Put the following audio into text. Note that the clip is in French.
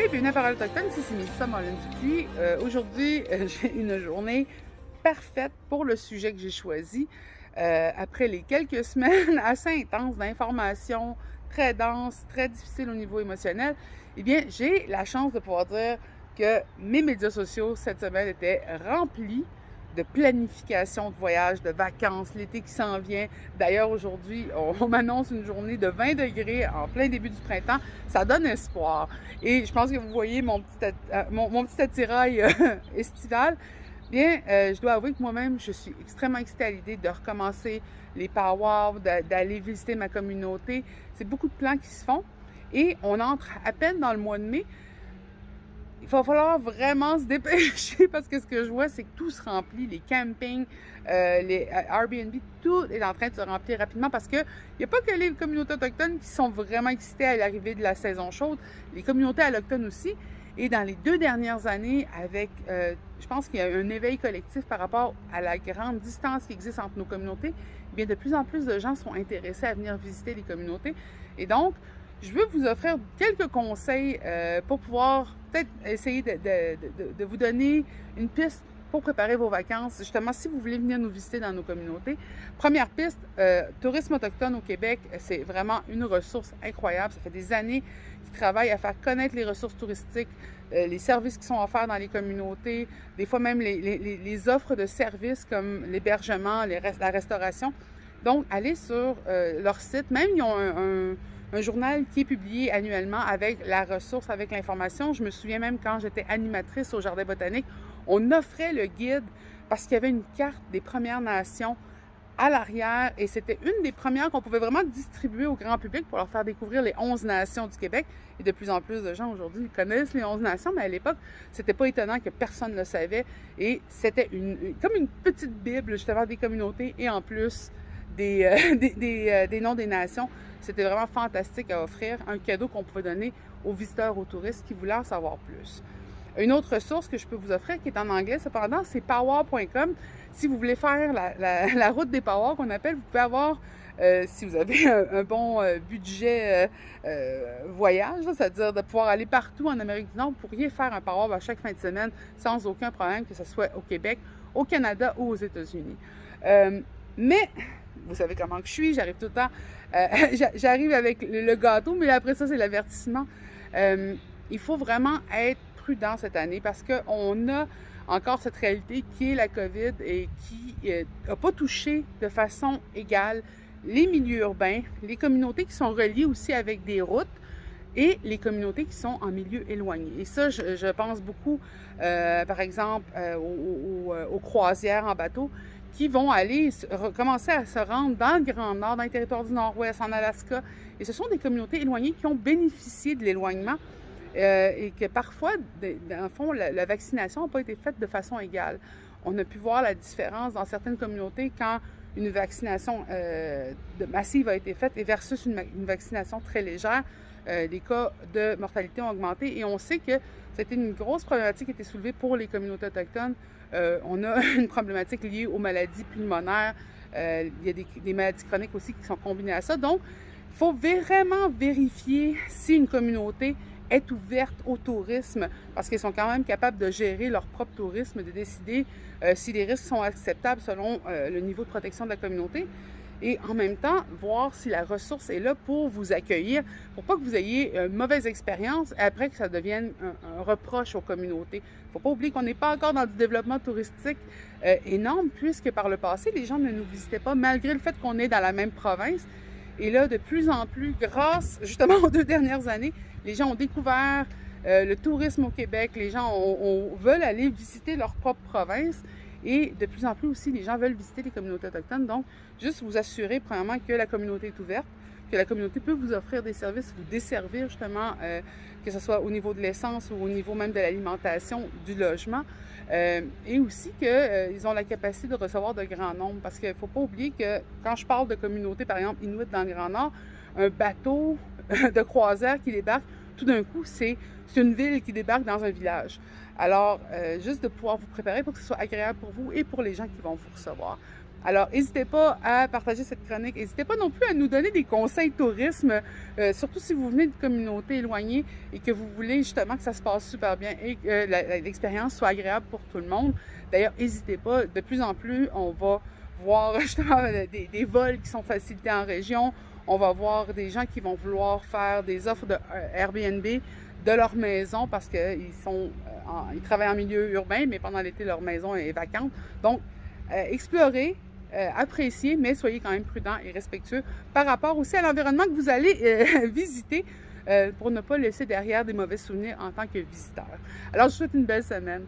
bienvenue à Parole autochtone, ici c'est Mélissa Morin-Dupuis. Aujourd'hui, j'ai une journée parfaite pour le sujet que j'ai choisi. Après les quelques semaines assez intenses d'informations, très denses, très difficiles au niveau émotionnel, eh bien, j'ai la chance de pouvoir dire que mes médias sociaux cette semaine étaient remplis de planification de voyage, de vacances, l'été qui s'en vient. D'ailleurs, aujourd'hui, on m'annonce une journée de 20 degrés en plein début du printemps. Ça donne espoir. Et je pense que vous voyez mon petit attirail estival. Bien, je dois avouer que moi-même, je suis extrêmement excitée à l'idée de recommencer les powwows, d'aller visiter ma communauté. C'est beaucoup de plans qui se font. Et on entre à peine dans le mois de mai. Il va falloir vraiment se dépêcher parce que ce que je vois, c'est que tout se remplit, les campings, les Airbnb, tout est en train de se remplir rapidement parce qu'il n'y a pas que les communautés autochtones qui sont vraiment excitées à l'arrivée de la saison chaude, les communautés allochtones aussi. Et dans les 2 dernières années, avec, je pense qu'il y a un éveil collectif par rapport à la grande distance qui existe entre nos communautés, eh bien de plus en plus de gens sont intéressés à venir visiter les communautés. Et donc, je veux vous offrir quelques conseils pour pouvoir peut-être essayer de vous donner une piste pour préparer vos vacances, justement, si vous voulez venir nous visiter dans nos communautés. Première piste, tourisme autochtone au Québec, c'est vraiment une ressource incroyable. Ça fait des années qu'ils travaillent à faire connaître les ressources touristiques, les services qui sont offerts dans les communautés, des fois même les offres de services comme l'hébergement, la restauration. Donc, allez sur leur site. Même, ils ont un journal qui est publié annuellement avec la ressource, avec l'information. Je me souviens même quand j'étais animatrice au Jardin botanique, on offrait le guide parce qu'il y avait une carte des Premières Nations à l'arrière et c'était une des premières qu'on pouvait vraiment distribuer au grand public pour leur faire découvrir les 11 nations du Québec. Et de plus en plus de gens aujourd'hui connaissent les 11 nations, mais à l'époque, c'était pas étonnant que personne ne le savait. Et c'était comme une petite bible justement des communautés et en plus des noms des nations. C'était vraiment fantastique à offrir, un cadeau qu'on pouvait donner aux visiteurs, aux touristes qui voulaient en savoir plus. Une autre ressource que je peux vous offrir, qui est en anglais cependant, c'est powwow.com. Si vous voulez faire la route des powwows qu'on appelle, vous pouvez avoir, si vous avez un bon budget voyage, c'est-à-dire de pouvoir aller partout en Amérique du Nord, vous pourriez faire un powwow à chaque fin de semaine sans aucun problème, que ce soit au Québec, au Canada ou aux États-Unis. Mais vous savez comment que je suis, j'arrive tout le temps, j'arrive avec le gâteau, mais après ça, c'est l'avertissement. Il faut vraiment être prudent cette année parce qu'on a encore cette réalité qui est la COVID et qui n'a pas touché de façon égale les milieux urbains, les communautés qui sont reliées aussi avec des routes et les communautés qui sont en milieu éloigné. Et ça, je pense beaucoup, par exemple, aux croisières en bateau, qui vont aller commencer à se rendre dans le Grand Nord, dans les territoires du Nord-Ouest, en Alaska. Et ce sont des communautés éloignées qui ont bénéficié de l'éloignement et que parfois, dans le fond, la vaccination n'a pas été faite de façon égale. On a pu voir la différence dans certaines communautés quand une vaccination massive a été faite et versus une vaccination très légère. Les cas de mortalité ont augmenté et on sait que c'était une grosse problématique qui a été soulevée pour les communautés autochtones. On a une problématique liée aux maladies pulmonaires. Il y a des maladies chroniques aussi qui sont combinées à ça. Donc, il faut vraiment vérifier si une communauté est ouverte au tourisme parce qu'ils sont quand même capables de gérer leur propre tourisme, de décider si les risques sont acceptables selon le niveau de protection de la communauté. Et en même temps, voir si la ressource est là pour vous accueillir, pour pas que vous ayez une mauvaise expérience et après que ça devienne un reproche aux communautés. Il ne faut pas oublier qu'on n'est pas encore dans du développement touristique énorme, puisque par le passé, les gens ne nous visitaient pas, malgré le fait qu'on est dans la même province. Et là, de plus en plus, grâce justement aux 2 dernières années, les gens ont découvert le tourisme au Québec, les gens veulent aller visiter leur propre province. Et de plus en plus aussi, les gens veulent visiter les communautés autochtones. Donc, juste vous assurer, premièrement, que la communauté est ouverte, que la communauté peut vous offrir des services, vous desservir justement, que ce soit au niveau de l'essence ou au niveau même de l'alimentation, du logement. Et aussi qu'ils ont la capacité de recevoir de grands nombres. Parce qu'il ne faut pas oublier que quand je parle de communauté, par exemple, Inuit dans le Grand Nord, un bateau de croisière qui débarque, tout d'un coup, c'est c'est une ville qui débarque dans un village. Alors, juste de pouvoir vous préparer pour que ce soit agréable pour vous et pour les gens qui vont vous recevoir. Alors, n'hésitez pas à partager cette chronique. N'hésitez pas non plus à nous donner des conseils tourisme, surtout si vous venez de communautés éloignées et que vous voulez justement que ça se passe super bien et que l'expérience soit agréable pour tout le monde. D'ailleurs, n'hésitez pas. De plus en plus, on va voir justement des vols qui sont facilités en région. On va voir des gens qui vont vouloir faire des offres de Airbnb de leur maison parce qu'ils ils travaillent en milieu urbain, mais pendant l'été, leur maison est vacante. Donc, explorez, appréciez, mais soyez quand même prudents et respectueux par rapport aussi à l'environnement que vous allez visiter pour ne pas laisser derrière des mauvais souvenirs en tant que visiteur. Alors, je vous souhaite une belle semaine.